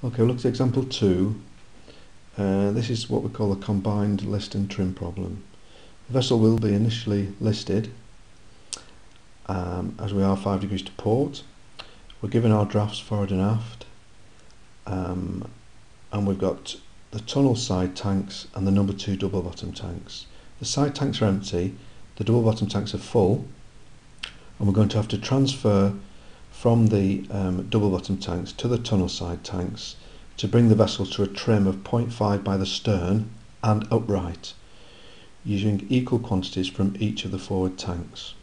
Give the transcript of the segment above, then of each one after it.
Okay, we'll look at example 2. This is what we call a combined list and trim problem. The vessel will be initially listed as we are 5 degrees to port. We're given our drafts forward and aft, and we've got the tunnel side tanks and the number 2 double bottom tanks. The side tanks are empty, the double bottom tanks are full, and we're going to have to transfer from the double bottom tanks to the tunnel side tanks to bring the vessel to a trim of 0.5 by the stern and upright, using equal quantities from each of the forward tanks.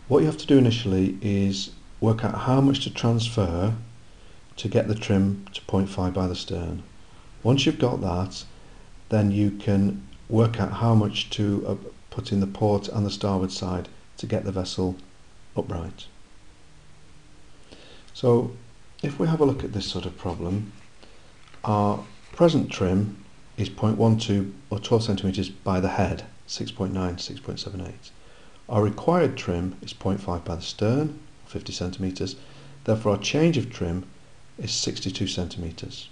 What you have to do initially is work out how much to transfer to get the trim to 0.5 by the stern. Once you've got that, then you can work out how much to put in the port and the starboard side to get the vessel upright. So if we have a look at this sort of problem, our present trim is 0.12 or 12 centimeters by the head, 6.9 to 6.78. Our required trim is 0.5 by the stern, 50 centimeters. Therefore our change of trim is 62 centimeters.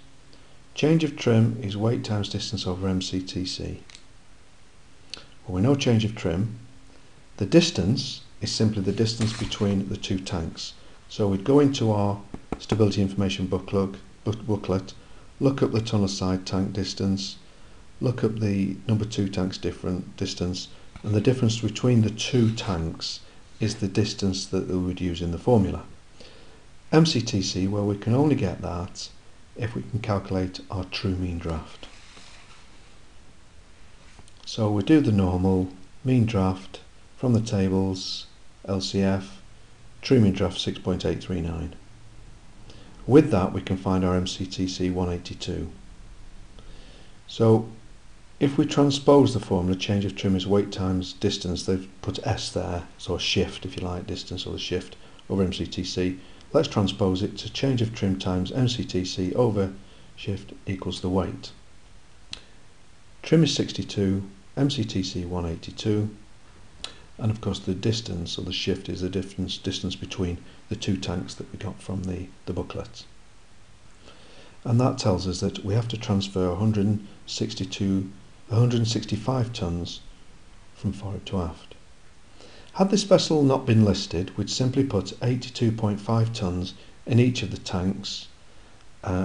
Change of trim is weight times distance over MCTC. Well, we know change of trim. The distance is simply the distance between the two tanks. So we'd go into our stability information booklet, look up the tunnel side tank distance, look up the number 2 tank's different distance, and the difference between the two tanks is the distance that we would use in the formula. MCTC, well, we can only get that if we can calculate our true mean draft. So we do the normal mean draft from the tables, LCF, true mean draft 6.839. With that we can find our MCTC 182. So if we transpose the formula, change of trim is weight times distance, they've put S there, so a shift if you like, distance or the shift over MCTC. Let's transpose it to change of trim times MCTC over shift equals the weight. Trim is 62, MCTC 182, and of course the distance or the shift is the distance between the two tanks that we got from the booklet. And that tells us that we have to transfer 165 tons from forward to aft. Had this vessel not been listed, we'd simply put 82.5 tons in each of the tanks.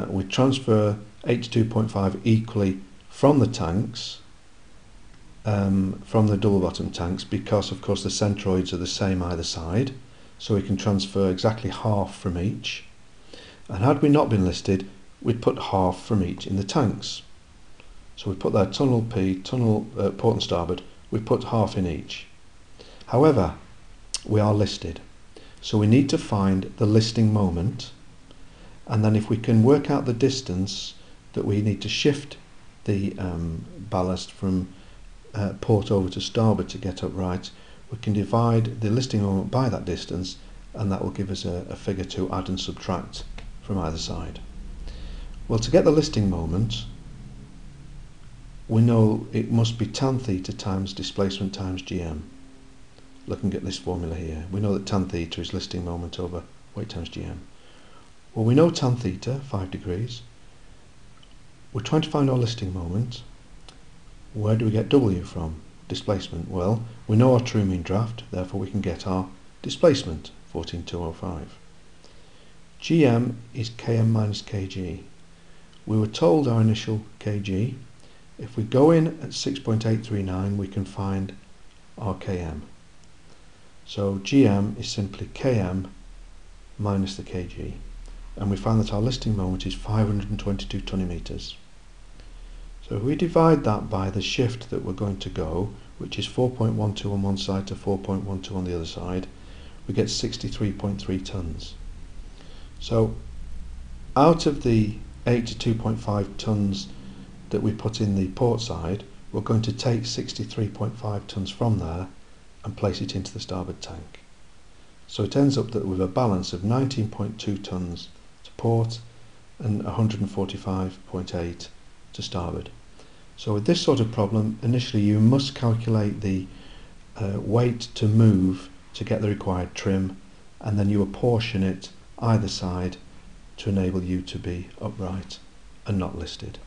We'd transfer 82.5 equally from the tanks, from the double bottom tanks, because of course the centroids are the same either side, so we can transfer exactly half from each. And had we not been listed, we'd put half from each in the tanks. So we put there tunnel P, tunnel port and starboard, we put half in each. However, we are listed, so we need to find the listing moment, and then if we can work out the distance that we need to shift the ballast from port over to starboard to get upright, we can divide the listing moment by that distance, and that will give us a figure to add and subtract from either side. Well, to get the listing moment, we know it must be tan theta times displacement times GM. Looking at this formula here, we know that tan theta is listing moment over weight times GM. Well, we know tan theta, 5 degrees. We're trying to find our listing moment. Where do we get W from? Displacement. Well, we know our true mean draft, therefore we can get our displacement, 14,205. GM is km minus kg. We were told our initial kg. If we go in at 6.839, we can find our km. So GM is simply km minus the kg. And we find that our listing moment is 522 tonnimeters. So if we divide that by the shift that we're going to go, which is 4.12 on one side to 4.12 on the other side, we get 63.3 tons. So out of the 82.5 tons that we put in the port side, we're going to take 63.5 tons from there and place it into the starboard tank. So it ends up that with a balance of 19.2 tons to port and 145.8 to starboard. So with this sort of problem, initially you must calculate the weight to move to get the required trim, and then you apportion it either side to enable you to be upright and not listed.